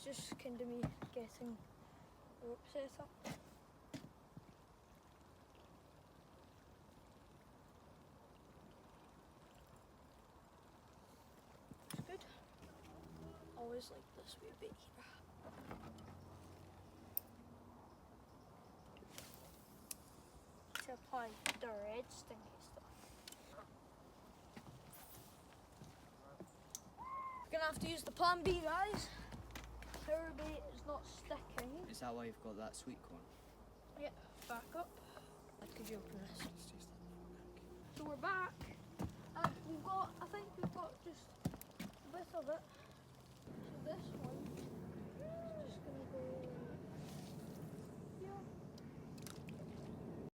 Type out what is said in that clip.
just kind of me getting the rope set up. It's good. Always like this wee bit here. To apply the red stinky stuff. We're gonna have to use the plan B, guys. Power bait is not sticking. Is that why you've got that sweet corn? Yeah, back up. Could you open this? Let's taste that. So we're back. And I think we've got just a bit of it. So this one is just gonna go